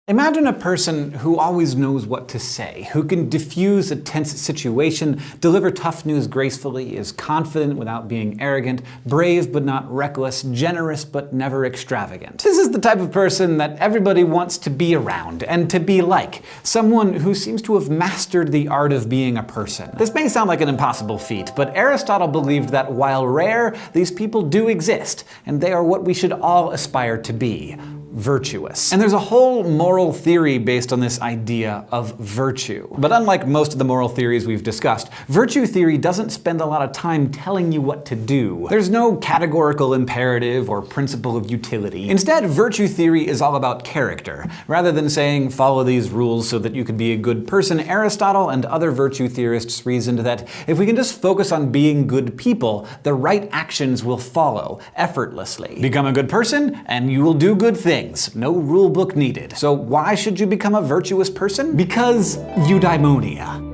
Imagine a person who always knows what to say, who can diffuse a tense situation, deliver tough news gracefully, is confident without being arrogant, brave but not reckless, generous but never extravagant. This is the type of person that everybody wants to be around and to be like. Someone who seems to have mastered the art of being a person. This may sound like an impossible feat, but Aristotle believed that while rare, these people do exist, and they are what we should all aspire to be. Virtuous. And there's a whole moral theory based on this idea of virtue. But unlike most of the moral theories we've discussed, virtue theory doesn't spend a lot of time telling you what to do. There's no categorical imperative or principle of utility. Instead, virtue theory is all about character. Rather than saying, follow these rules so that you can be a good person, Aristotle and other virtue theorists reasoned that if we can just focus on being good people, the right actions will follow effortlessly. Become a good person, and you will do good things. No rule book needed. So why should you become a virtuous person? Because eudaimonia.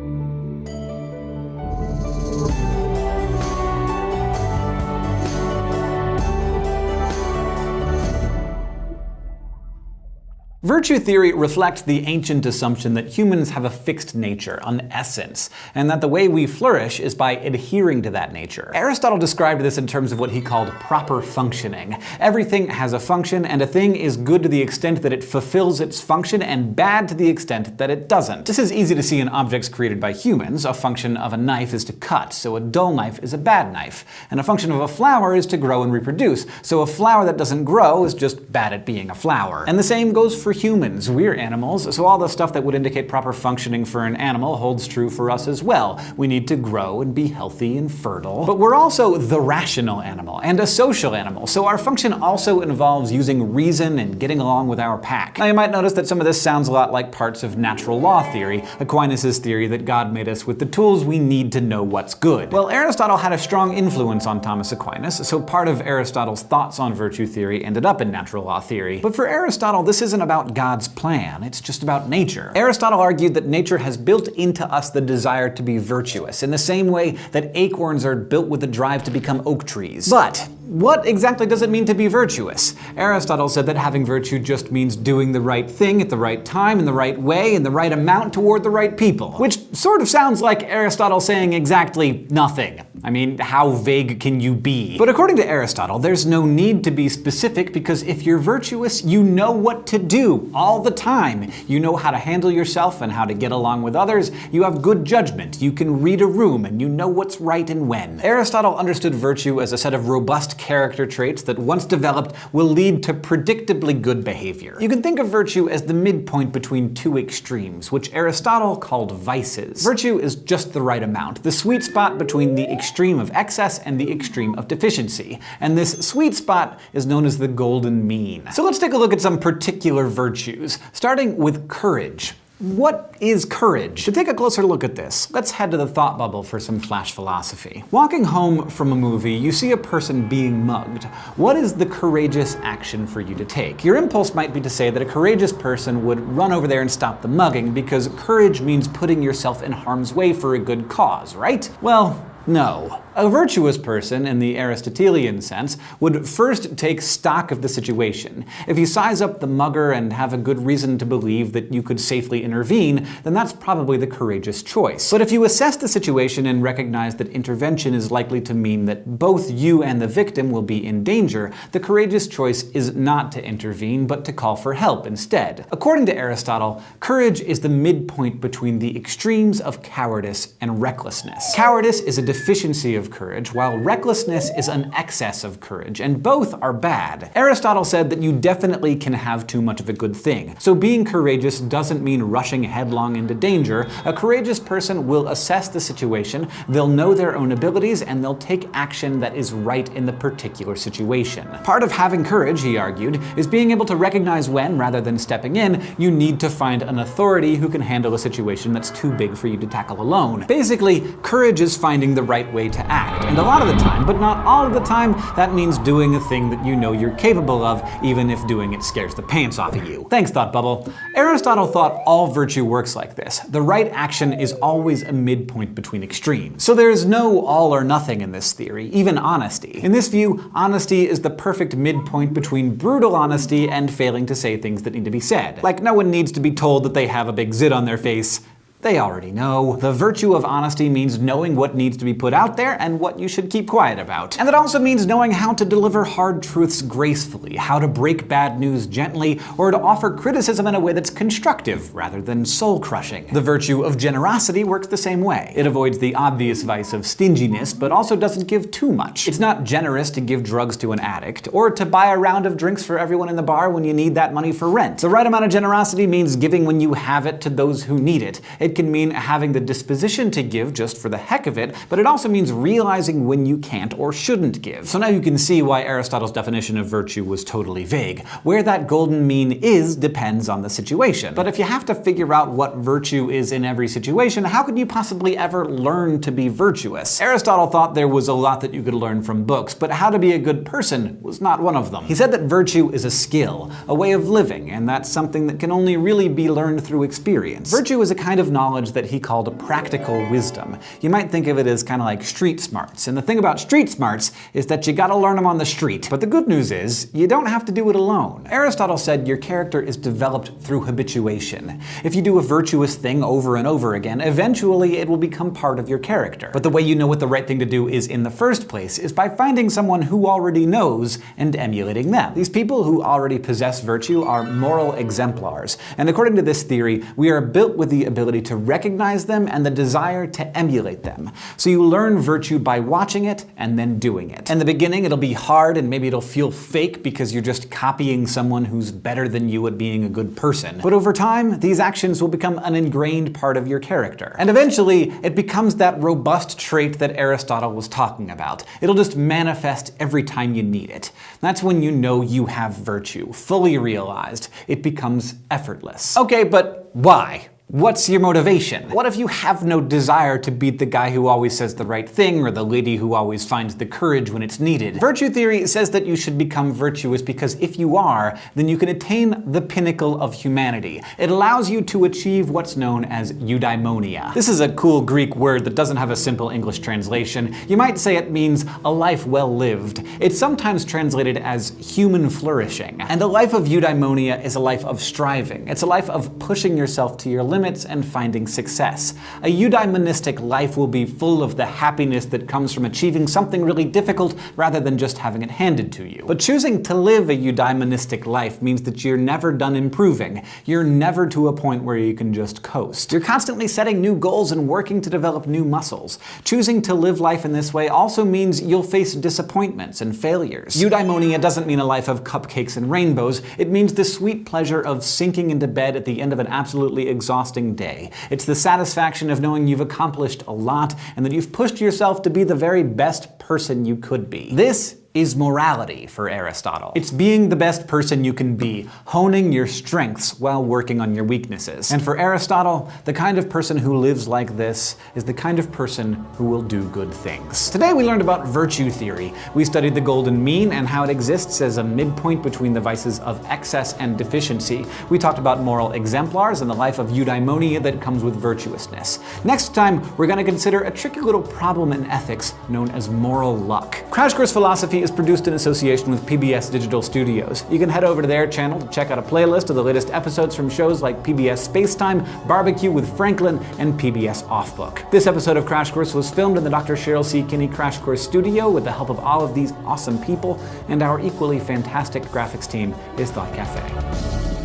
Virtue theory reflects the ancient assumption that humans have a fixed nature, an essence, and that the way we flourish is by adhering to that nature. Aristotle described this in terms of what he called proper functioning. Everything has a function, and a thing is good to the extent that it fulfills its function and bad to the extent that it doesn't. This is easy to see in objects created by humans. A function of a knife is to cut, so a dull knife is a bad knife. And a function of a flower is to grow and reproduce, so a flower that doesn't grow is just bad at being a flower. And the same goes for humans. We're animals, so all the stuff that would indicate proper functioning for an animal holds true for us as well. We need to grow and be healthy and fertile. But we're also the rational animal and a social animal, so our function also involves using reason and getting along with our pack. Now you might notice that some of this sounds a lot like parts of natural law theory, Aquinas' theory that God made us with the tools we need to know what's good. Well, Aristotle had a strong influence on Thomas Aquinas, so part of Aristotle's thoughts on virtue theory ended up in natural law theory. But for Aristotle, this isn't about God's plan, it's just about nature. Aristotle argued that nature has built into us the desire to be virtuous, in the same way that acorns are built with the drive to become oak trees. But what exactly does it mean to be virtuous? Aristotle said that having virtue just means doing the right thing at the right time, in the right way, in the right amount toward the right people. Which sort of sounds like Aristotle saying exactly nothing. I mean, how vague can you be? But according to Aristotle, there's no need to be specific because if you're virtuous, you know what to do all the time. You know how to handle yourself and how to get along with others. You have good judgment. You can read a room and you know what's right and when. Aristotle understood virtue as a set of robust character traits that, once developed, will lead to predictably good behavior. You can think of virtue as the midpoint between two extremes, which Aristotle called vices. Virtue is just the right amount, the sweet spot between the extreme of excess and the extreme of deficiency. And this sweet spot is known as the golden mean. So let's take a look at some particular virtues, starting with courage. What is courage? To take a closer look at this, let's head to the thought bubble for some flash philosophy. Walking home from a movie, you see a person being mugged. What is the courageous action for you to take? Your impulse might be to say that a courageous person would run over there and stop the mugging because courage means putting yourself in harm's way for a good cause, right? Well, no. A virtuous person, in the Aristotelian sense, would first take stock of the situation. If you size up the mugger and have a good reason to believe that you could safely intervene, then that's probably the courageous choice. But if you assess the situation and recognize that intervention is likely to mean that both you and the victim will be in danger, the courageous choice is not to intervene, but to call for help instead. According to Aristotle, courage is the midpoint between the extremes of cowardice and recklessness. Cowardice is a deficiency of courage, while recklessness is an excess of courage, and both are bad. Aristotle said that you definitely can have too much of a good thing. So being courageous doesn't mean rushing headlong into danger. A courageous person will assess the situation, they'll know their own abilities, and they'll take action that is right in the particular situation. Part of having courage, he argued, is being able to recognize when, rather than stepping in, you need to find an authority who can handle a situation that's too big for you to tackle alone. Basically, courage is finding the right way to act. And a lot of the time, but not all of the time, that means doing a thing that you know you're capable of, even if doing it scares the pants off of you. Thanks, Thought Bubble. Aristotle thought all virtue works like this. The right action is always a midpoint between extremes. So there is no all or nothing in this theory, even honesty. In this view, honesty is the perfect midpoint between brutal honesty and failing to say things that need to be said. Like, no one needs to be told that they have a big zit on their face. They already know. The virtue of honesty means knowing what needs to be put out there and what you should keep quiet about. And it also means knowing how to deliver hard truths gracefully, how to break bad news gently, or to offer criticism in a way that's constructive rather than soul-crushing. The virtue of generosity works the same way. It avoids the obvious vice of stinginess, but also doesn't give too much. It's not generous to give drugs to an addict, or to buy a round of drinks for everyone in the bar when you need that money for rent. The right amount of generosity means giving when you have it to those who need it. It can mean having the disposition to give just for the heck of it, but it also means realizing when you can't or shouldn't give. So now you can see why Aristotle's definition of virtue was totally vague. Where that golden mean is depends on the situation. But if you have to figure out what virtue is in every situation, how could you possibly ever learn to be virtuous? Aristotle thought there was a lot that you could learn from books, but how to be a good person was not one of them. He said that virtue is a skill, a way of living, and that's something that can only really be learned through experience. Virtue is a kind of knowledge that he called practical wisdom. You might think of it as kind of like street smarts. And the thing about street smarts is that you gotta learn them on the street. But the good news is, you don't have to do it alone. Aristotle said your character is developed through habituation. If you do a virtuous thing over and over again, eventually it will become part of your character. But the way you know what the right thing to do is in the first place is by finding someone who already knows and emulating them. These people who already possess virtue are moral exemplars. And according to this theory, we are built with the ability to recognize them and the desire to emulate them. So you learn virtue by watching it and then doing it. In the beginning, it'll be hard and maybe it'll feel fake because you're just copying someone who's better than you at being a good person. But over time, these actions will become an ingrained part of your character. And eventually, it becomes that robust trait that Aristotle was talking about. It'll just manifest every time you need it. That's when you know you have virtue, fully realized. It becomes effortless. Okay, but why? What's your motivation? What if you have no desire to be the guy who always says the right thing or the lady who always finds the courage when it's needed? Virtue theory says that you should become virtuous because if you are, then you can attain the pinnacle of humanity. It allows you to achieve what's known as eudaimonia. This is a cool Greek word that doesn't have a simple English translation. You might say it means a life well lived. It's sometimes translated as human flourishing. And a life of eudaimonia is a life of striving. It's a life of pushing yourself to your limits and finding success. A eudaimonistic life will be full of the happiness that comes from achieving something really difficult rather than just having it handed to you. But choosing to live a eudaimonistic life means that you're never done improving. You're never to a point where you can just coast. You're constantly setting new goals and working to develop new muscles. Choosing to live life in this way also means you'll face disappointments and failures. Eudaimonia doesn't mean a life of cupcakes and rainbows. It means the sweet pleasure of sinking into bed at the end of an absolutely exhausting day. It's the satisfaction of knowing you've accomplished a lot and that you've pushed yourself to be the very best person you could be. This is morality for Aristotle. It's being the best person you can be, honing your strengths while working on your weaknesses. And for Aristotle, the kind of person who lives like this is the kind of person who will do good things. Today we learned about virtue theory. We studied the golden mean and how it exists as a midpoint between the vices of excess and deficiency. We talked about moral exemplars and the life of eudaimonia that comes with virtuousness. Next time, we're going to consider a tricky little problem in ethics known as moral luck. Crash Course Philosophy is produced in association with PBS Digital Studios. You can head over to their channel to check out a playlist of the latest episodes from shows like PBS Spacetime, Barbecue with Franklin, and PBS Offbook. This episode of Crash Course was filmed in the Dr. Cheryl C. Kinney Crash Course studio with the help of all of these awesome people, and our equally fantastic graphics team is Thought Cafe.